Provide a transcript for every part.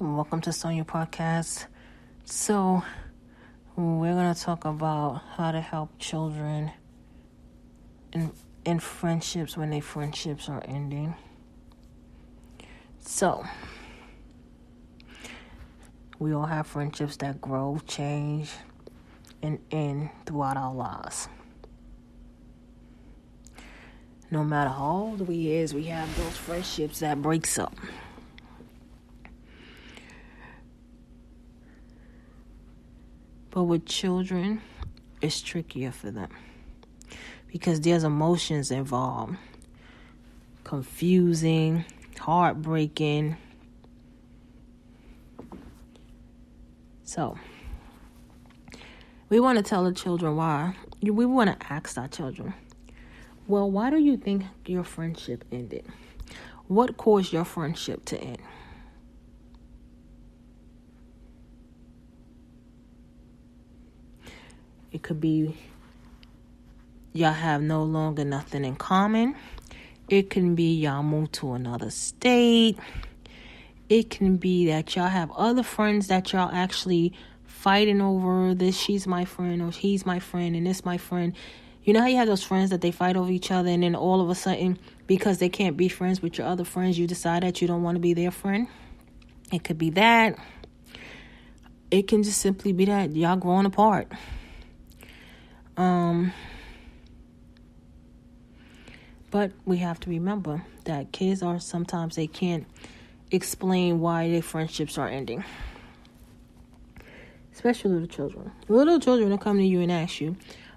Welcome to Sonia Podcast. So, we're going to talk about how to help children in friendships when their friendships are ending. So, we all have friendships that grow, change, and end throughout our lives. No matter how old we is, we have those friendships that breaks up. But with children, it's trickier for them because there's emotions involved. Confusing, heartbreaking. So, we want to tell the children why. We want to ask our children, well, why do you think your friendship ended? What caused your friendship to end? It could be y'all have no longer nothing in common. It can be y'all moved to another state. It can be that y'all have other friends that y'all actually fighting over this. She's my friend or he's my friend and this my friend. You know how you have those friends that they fight over each other and then all of a sudden, because they can't be friends with your other friends, you decide that you don't want to be their friend? It could be that. It can just simply be that y'all growing apart. But we have to remember that kids are sometimes they can't explain why their friendships are ending. Especially little children. Little children will come to you and ask you,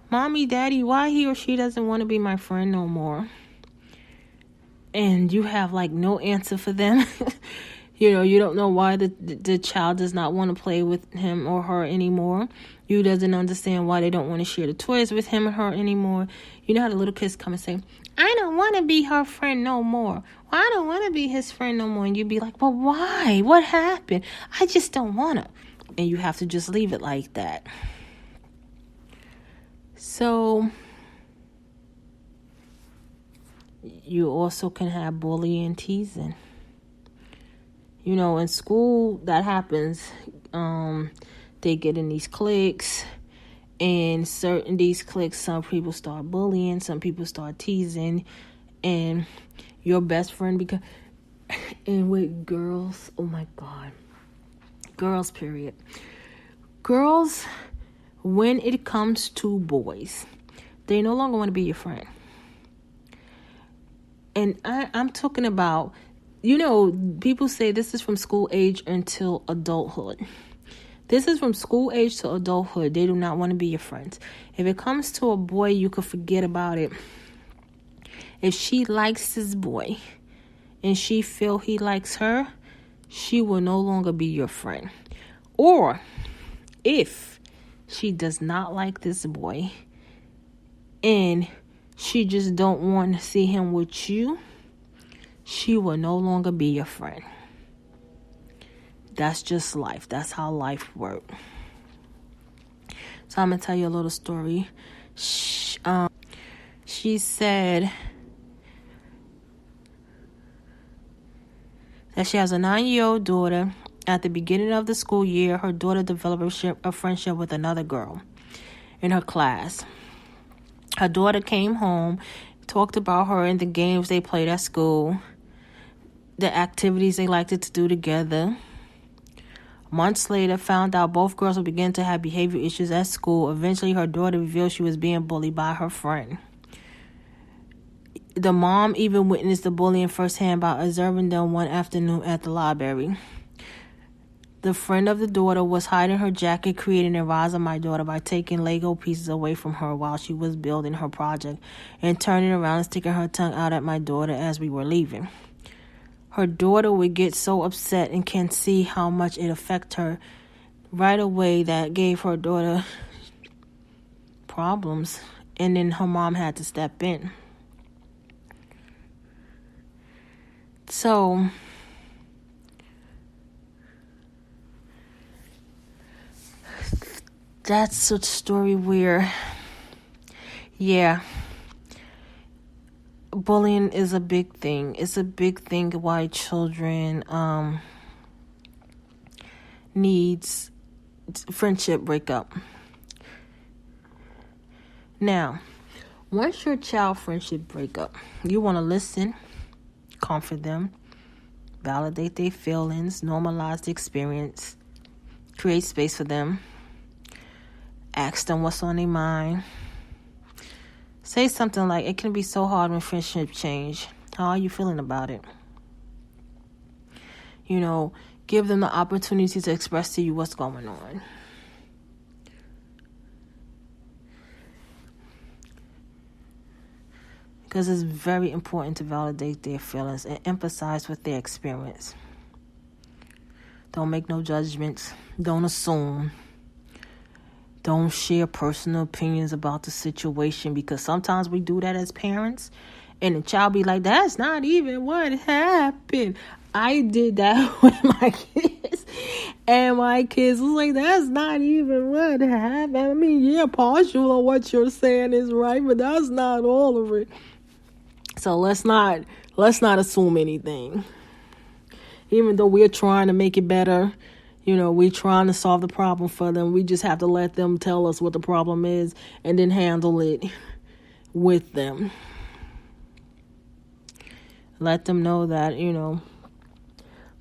Mommy, Daddy, why he or she doesn't want to be my friend no more? And you have no answer for them. You don't know why the child does not want to play with him or her anymore. You doesn't understand why they don't want to share the toys with him or her anymore. You know how the little kids come and say, I don't want to be her friend no more. Well, I don't want to be his friend no more. And you'd be like, well, why? What happened? I just don't want to. And you have to just leave it like that. So, you also can have bullying and teasing. In school, that happens. They get in these cliques, and these cliques, some people start bullying, some people start teasing, and your best friend and with girls, oh my God, girls, period. Girls, when it comes to boys, they no longer want to be your friend. And I'm talking about, people say this is from school age until adulthood. This is from school age to adulthood. They do not want to be your friends. If it comes to a boy, you could forget about it. If she likes this boy and she feel he likes her, she will no longer be your friend. Or if she does not like this boy and she just don't want to see him with you, she will no longer be your friend. That's just life. That's how life works. So I'm going to tell you a little story. She said that she has a 9-year-old daughter. At the beginning of the school year, her daughter developed a friendship with another girl in her class. Her daughter came home, talked about her and the games they played at school, the activities they liked to do together. Months later, found out both girls would begin to have behavior issues at school. Eventually, her daughter revealed she was being bullied by her friend. The mom even witnessed the bullying firsthand by observing them one afternoon at the library. The friend of the daughter was hiding her jacket, creating a rise of my daughter by taking Lego pieces away from her while she was building her project and turning around and sticking her tongue out at my daughter as we were leaving. Her daughter would get so upset and can see how much it affected her right away. That gave her daughter problems, and then her mom had to step in. So, that's a story where, bullying is a big thing. It's a big thing why children needs friendship breakup. Now, once your child friendship breakup, you want to listen, comfort them, validate their feelings, normalize the experience, create space for them, ask them what's on their mind. Say something like, it can be so hard when friendship change. How are you feeling about it? Give them the opportunity to express to you what's going on. Because it's very important to validate their feelings and empathize with their experience. Don't make no judgments. Don't assume. Don't share personal opinions about the situation, because sometimes we do that as parents and the child be like, that's not even what happened. I did that with my kids, and my kids was like, that's not even what happened. I mean, yeah, partial of what you're saying is right, but that's not all of it. So let's not assume anything. Even though we're trying to make it better, we're trying to solve the problem for them. We just have to let them tell us what the problem is and then handle it with them. Let them know that,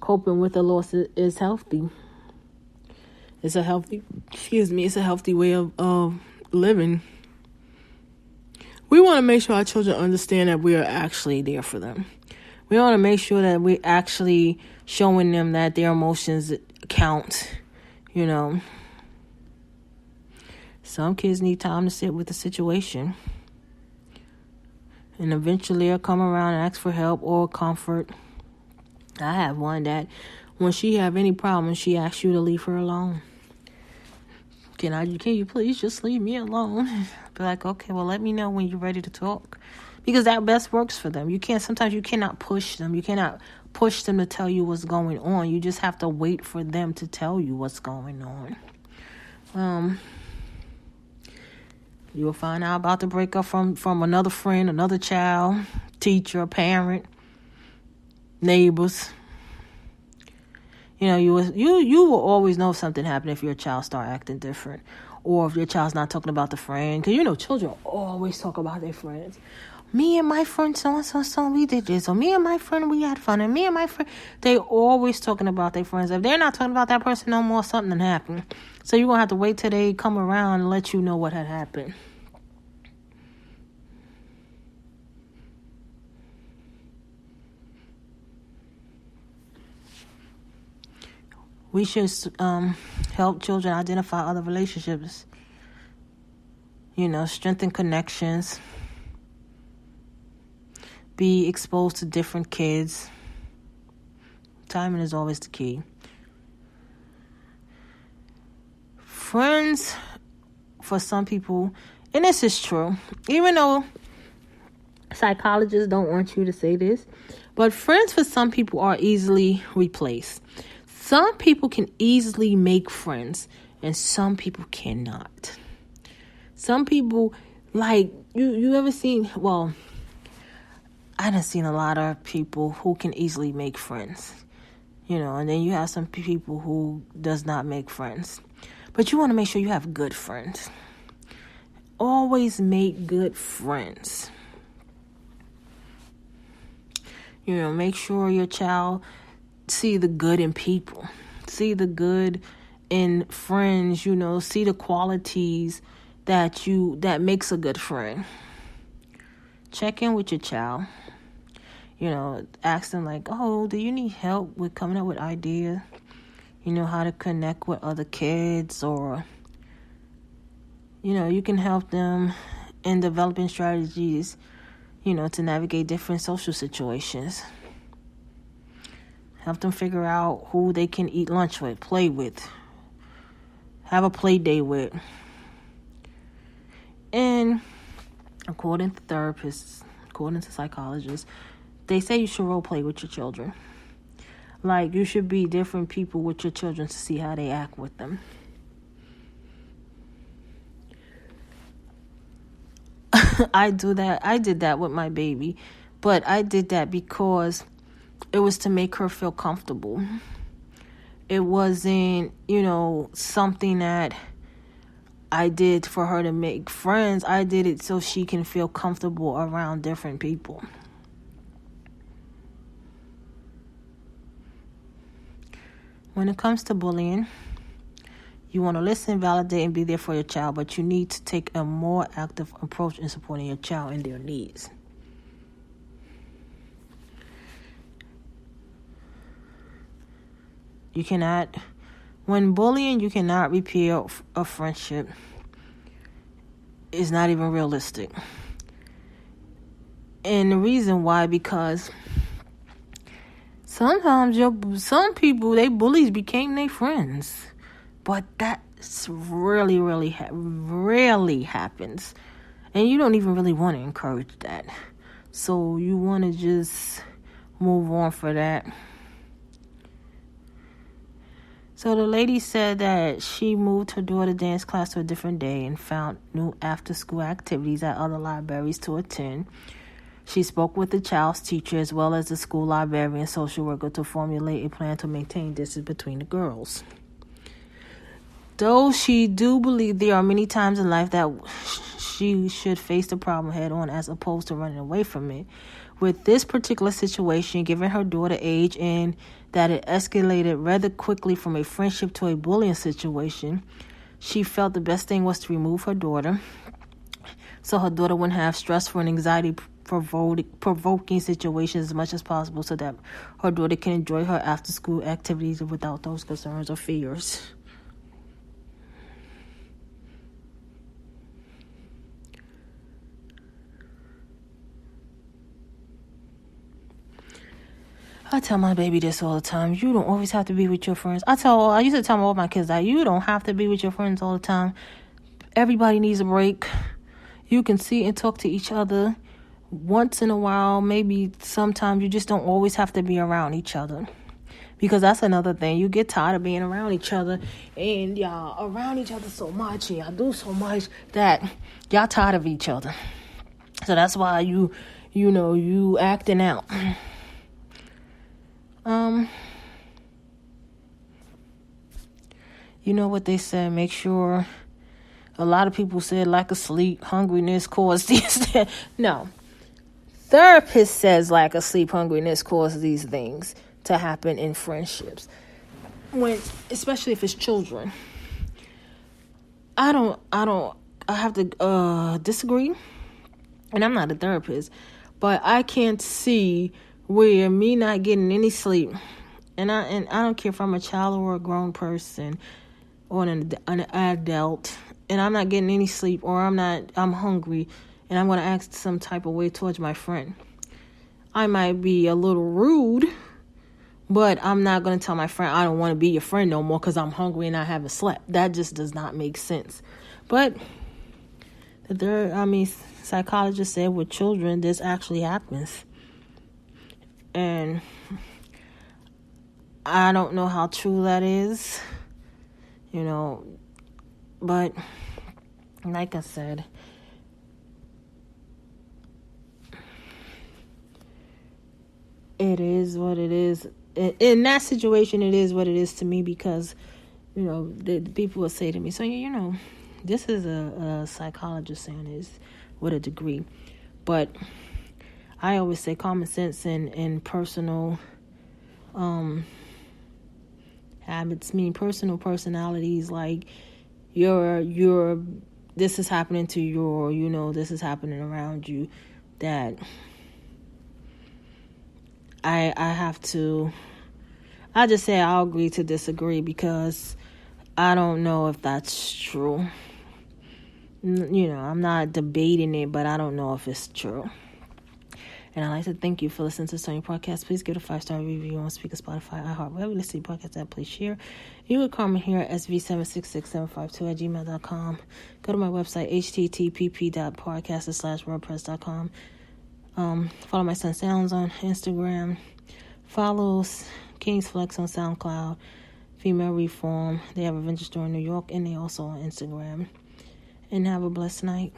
coping with the loss is healthy. It's a healthy way of living. We want to make sure our children understand that we are actually there for them. We want to make sure that we're actually showing them that their emotions count, Some kids need time to sit with the situation. And eventually they'll come around and ask for help or comfort. I have one that when she have any problems, she asks you to leave her alone. Can you please just leave me alone? Be like, okay, well, let me know when you're ready to talk. Because that best works for them. Sometimes you cannot push them. You cannot push them to tell you what's going on. You just have to wait for them to tell you what's going on. You will find out about the breakup from another friend, another child, teacher, parent, neighbors. You will always know if something happened if your child start acting different, or if your child's not talking about the friend. Because children always talk about their friends. Me and my friend so we did this, or me and my friend we had fun, and me and my friend, they always talking about their friends. If they're not talking about that person no more, something happened. So you're gonna have to wait till they come around and let you know what had happened. We should help children identify other relationships. Strengthen connections. Be exposed to different kids. Timing is always the key. Friends, for some people, and this is true, even though psychologists don't want you to say this, but friends for some people are easily replaced. Some people can easily make friends, and some people cannot. Some people, like, you ever seen, well, I done seen a lot of people who can easily make friends, and then you have some people who does not make friends. But you want to make sure you have good friends. Always make good friends. Make sure your child see the good in people. See the good in friends, see the qualities that makes a good friend. Check in with your child. Ask them like, oh, do you need help with coming up with ideas? How to connect with other kids, or, you can help them in developing strategies, to navigate different social situations. Help them figure out who they can eat lunch with, play with, have a play day with. And according to therapists, according to psychologists, they say you should role play with your children. Like, you should be different people with your children to see how they act with them. I did that with my baby, but I did that because it was to make her feel comfortable. It wasn't, something that I did for her to make friends. I did it so she can feel comfortable around different people. When it comes to bullying, you want to listen, validate, and be there for your child, but you need to take a more active approach in supporting your child and their needs. When bullying, you cannot repair a friendship. It's not even realistic. And the reason why, because sometimes some people, they bullies became their friends. But that's really, really, rarely happens. And you don't even really want to encourage that. So you want to just move on for that. So the lady said that she moved her daughter's dance class to a different day and found new after-school activities at other libraries to attend. She spoke with the child's teacher as well as the school librarian and social worker to formulate a plan to maintain distance between the girls. Though she do believe there are many times in life that she should face the problem head on as opposed to running away from it. With this particular situation, given her daughter's age and that it escalated rather quickly from a friendship to a bullying situation, she felt the best thing was to remove her daughter so her daughter wouldn't have stressful and anxiety-provoking situations as much as possible so that her daughter can enjoy her after-school activities without those concerns or fears. I tell my baby this all the time. You don't always have to be with your friends. I used to tell all my kids that you don't have to be with your friends all the time. Everybody needs a break. You can see and talk to each other once in a while. Maybe sometimes you just don't always have to be around each other. Because that's another thing. You get tired of being around each other. And y'all around each other so much. And y'all do so much that y'all tired of each other. So that's why you acting out. You know what they said, make sure, a lot of people said lack of sleep, hungriness cause these. No. Therapist says lack of sleep, hungriness cause these things to happen in friendships. Especially if it's children. I have to disagree. And I'm not a therapist, but I can't see where me not getting any sleep, and I don't care if I'm a child or a grown person or an adult, and I'm not getting any sleep, or I'm hungry, and I'm going to act some type of way towards my friend. I might be a little rude, but I'm not going to tell my friend I don't want to be your friend no more because I'm hungry and I haven't slept. That just does not make sense. But psychologists said with children, this actually happens. And I don't know how true that is, but like I said, it is what it is. In that situation, it is what it is to me because, the people will say to me, so, this is a psychologist saying this with a degree, but I always say common sense and personal habits mean personal personalities, like your this is happening to you, or this is happening around you, that I just say I'll agree to disagree because I don't know if that's true. I'm not debating it, but I don't know if it's true. And I'd like to thank you for listening to Sony Podcast. Please give it a 5-star review on Speaker, Spotify, iHeart, wherever you listen to podcast app. Please share. You can call me here at sv766752@gmail.com. Go to my website, http://podcast/wordpress.com. Follow my son Sounds on Instagram. Follow King's Flex on SoundCloud. Female Reform. They have a vintage store in New York, and they also on Instagram. And have a blessed night.